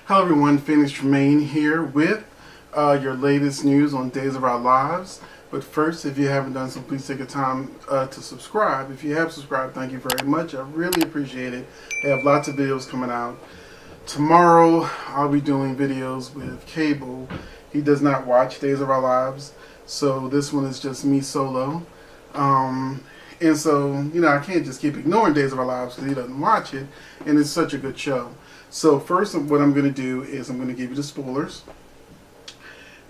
Hello everyone, Phoenix Tremayne here with your latest news on Days of Our Lives. But first, if you haven't done so, please take a time to subscribe. If you have subscribed, thank you very much. I really appreciate it. I have lots of videos coming out. Tomorrow, I'll be doing videos with Cable. He does not watch Days of Our Lives, so this one is just me solo. And so, I can't just keep ignoring Days of Our Lives because he doesn't watch it, and it's such a good show. So first, what I'm going to do is I'm going to give you the spoilers,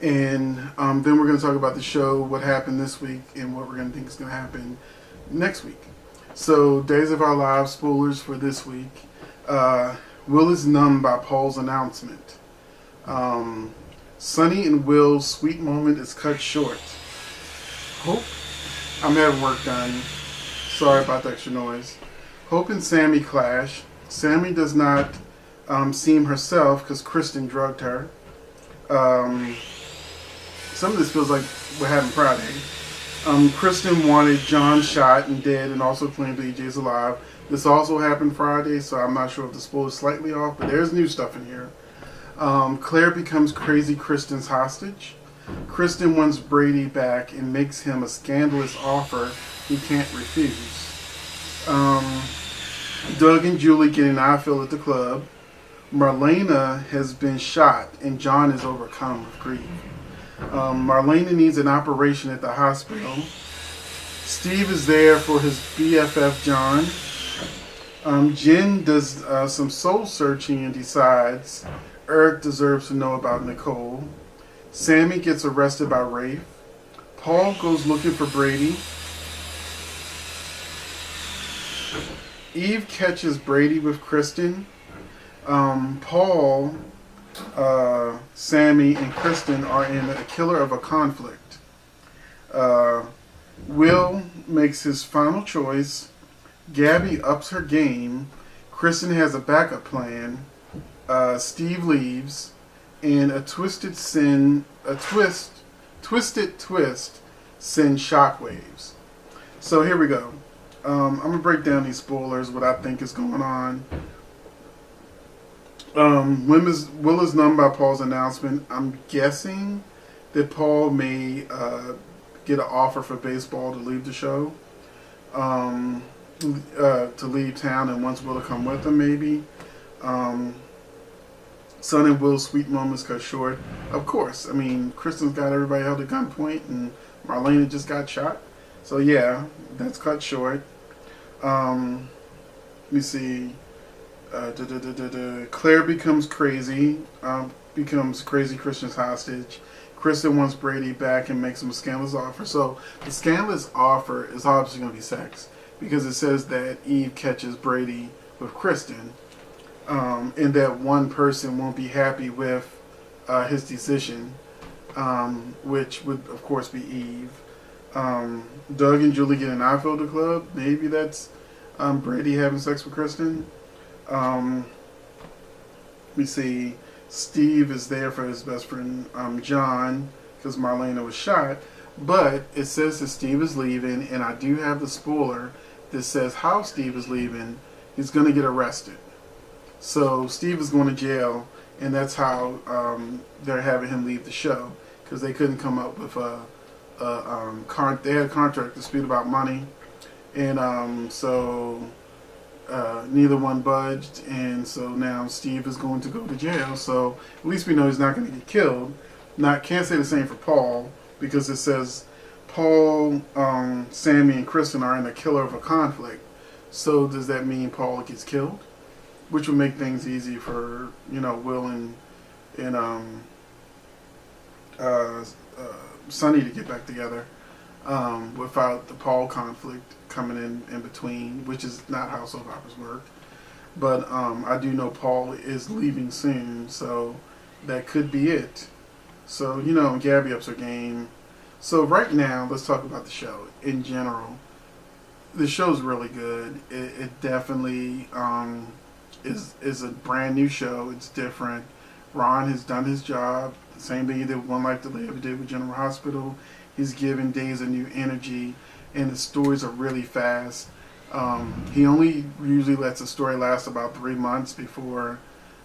and then we're going to talk about the show, what happened this week, and what we're going to think is going to happen next week. So, Days of Our Lives spoilers for this week. Will is numb by Paul's announcement. Sonny and Will's sweet moment is cut short. Hope, I'm having work done. Sorry about the extra noise. Hope and Sammy clash. Sammy does not seem herself because Kristen drugged her. Some of this feels like what happened Friday. Kristen wanted John shot and dead and also claimed that EJ's alive. This also happened Friday, so I'm not sure if the spoiler is slightly off, but there's new stuff in here. Claire becomes crazy Kristen's hostage. Kristen wants Brady back and makes him a scandalous offer he can't refuse. Doug and Julie get an eye fill at the club. Marlena has been shot and John is overcome with grief. Marlena needs an operation at the hospital. Steve is there for his BFF John. Jen does some soul searching and decides Eric deserves to know about Nicole. Sammy gets arrested by Rave. Paul goes looking for Brady. Eve catches Brady with Kristen. Paul, Sammy, and Kristen are in a killer of a conflict. Will makes his final choice. Gabby ups her game. Kristen has a backup plan. Steve leaves, and a twisted twist sends shockwaves. So here we go. I'm gonna break down these spoilers, what I think is going on. Will is numb by Paul's announcement. I'm guessing that Paul may get an offer for baseball to leave the show, to leave town, and wants Will to come with him, maybe. Son and Will's sweet moments cut short. Of course, I mean, Kristen's got everybody held at gunpoint, and Marlena just got shot. So yeah, that's cut short. Let me see. Claire becomes crazy Kristen's hostage. Kristen wants Brady back and makes him a scandalous offer. So the scandalous offer is obviously going to be sex, because it says that Eve catches Brady with Kristen, and that one person won't be happy with his decision, which would of course be Eve. Doug and Julie get an eye fill at the club. Maybe that's Brady having sex with Kristen. Let me see. Steve is there for his best friend John, because Marlena was shot. But it says that Steve is leaving, and I do have the spoiler that says how Steve is leaving. He's going to get arrested. So Steve is going to jail, and that's how they're having him leave the show, because they couldn't come up with they had a contract dispute about money, and so neither one budged, and so now Steve is going to go to jail. So at least we know he's not going to get killed. Can't say the same for Paul, because it says Paul, Sammy, and Kristen are in a killer of a conflict. So does that mean Paul gets killed? Which would make things easy for Will and Sonny to get back together, without the Paul conflict coming in between, which is not how soap operas work. But I do know Paul is leaving soon, so that could be it. So Gabby ups her game. So right now, let's talk about the show in general. The show's really good. It definitely is a brand new show. It's different. Ron has done his job. The same thing he did with One Life to Live, he did with General Hospital. He's giving Days a new energy, and the stories are really fast. He only usually lets a story last about 3 months before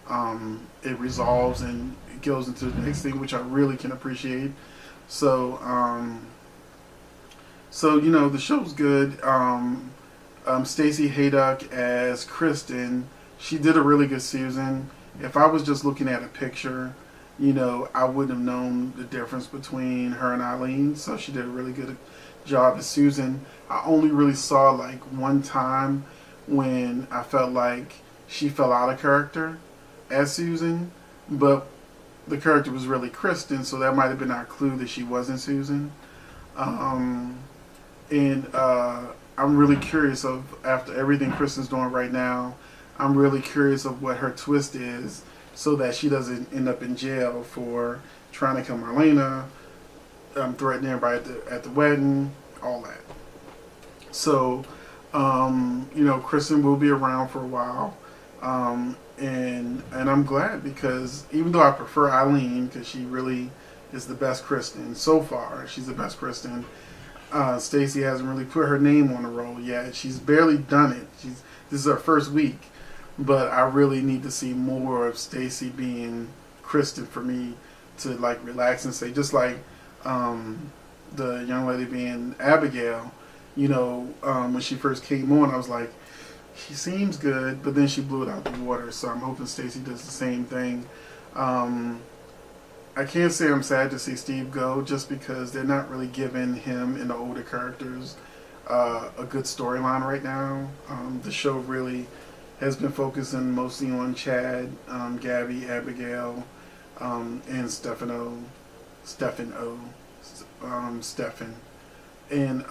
it resolves and it goes into the next thing, which I really can appreciate. So, the show's good. Stacey Haydock as Kristen, she did a really good season. If I was just looking at a picture, I wouldn't have known the difference between her and Eileen. So she did a really good job as Susan. I only really saw like one time when I felt like she fell out of character as Susan, but the character was really Kristen, so that might have been our clue that she wasn't Susan. And I'm really curious of, after everything Kristen's doing right now, I'm really curious of what her twist is so that she doesn't end up in jail for trying to kill Marlena, threatening everybody at the wedding, all that. So, Kristen will be around for a while. And I'm glad, because even though I prefer Eileen, because she really is the best Kristen so far, she's the best Kristen. Stacey hasn't really put her name on the role yet. She's barely done it. This is her first week, but I really need to see more of Stacey being Kristen for me to like relax and say, just like the young lady being Abigail. When she first came on, I was like, she seems good, but then she blew it out the water. So I'm hoping Stacey does the same thing. I can't say I'm sad to see Steve go, just because they're not really giving him and the older characters a good storyline right now. The show really has been focusing mostly on Chad, Gabby, Abigail, and Stefan. And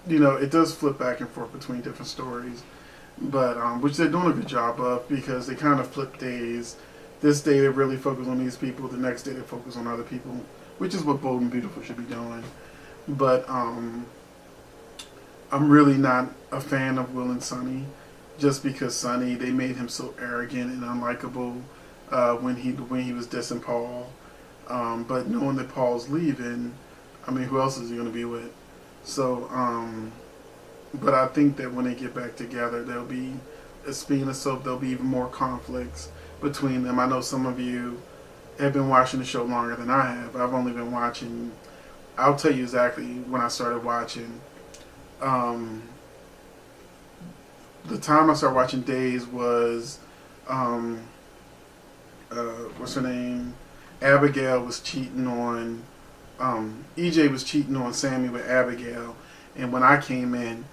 it does flip back and forth between different stories, but which they're doing a good job of, because they kind of flip days. This day they really focus on these people, the next day they focus on other people, which is what Bold and Beautiful should be doing. But I'm really not a fan of Will and Sonny, just because Sonny, they made him so arrogant and unlikable when he was dissing Paul. But knowing that Paul's leaving, I mean, who else is he going to be with? So, but I think that when they get back together, there'll be, speaking of soap, there'll be even more conflicts between them. I know some of you have been watching the show longer than I have. I've only been watching, I'll tell you exactly when I started watching. The time I started watching Days was, what's her name? Abigail was cheating on, EJ was cheating on Sammy with Abigail. And when I came in,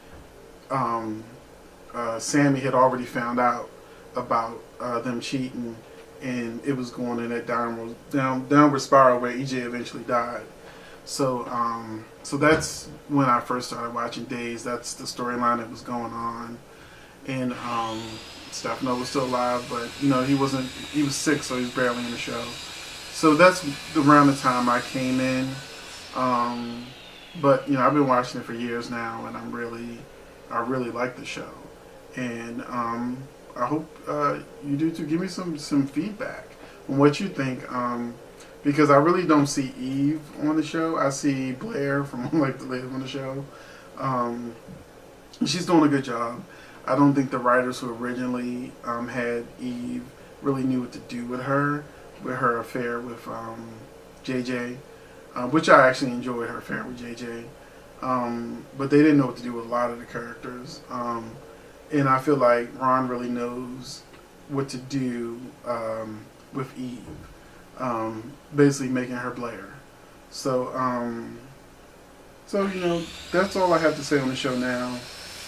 Sammy had already found out about them cheating, and it was going in that downward spiral where EJ eventually died. So that's when I first started watching Days. That's the storyline that was going on. And Stefano was still alive, but he was sick, so he was barely in the show. So that's around the time I came in. But I've been watching it for years now, and I really like the show. And I hope you do too. Give me some feedback on what you think. Because I really don't see Eve on the show. I see Blair from Like to Live on the show. She's doing a good job. I don't think the writers who originally had Eve really knew what to do with her affair with JJ, which I actually enjoyed, her affair with JJ. But they didn't know what to do with a lot of the characters. And I feel like Ron really knows what to do with Eve, basically making her Blair. So that's all I have to say on the show now.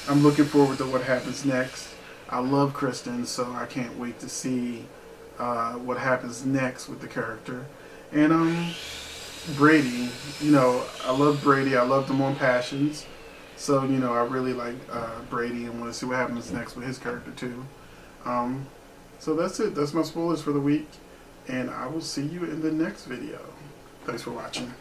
I'm looking forward to what happens next. I love Kristen, so I can't wait to see what happens next with the character. And Brady, I love Brady. I loved him on Passions. So, I really like Brady and want to see what happens next with his character too. So that's it. That's my spoilers for the week. And I will see you in the next video. Thanks for watching.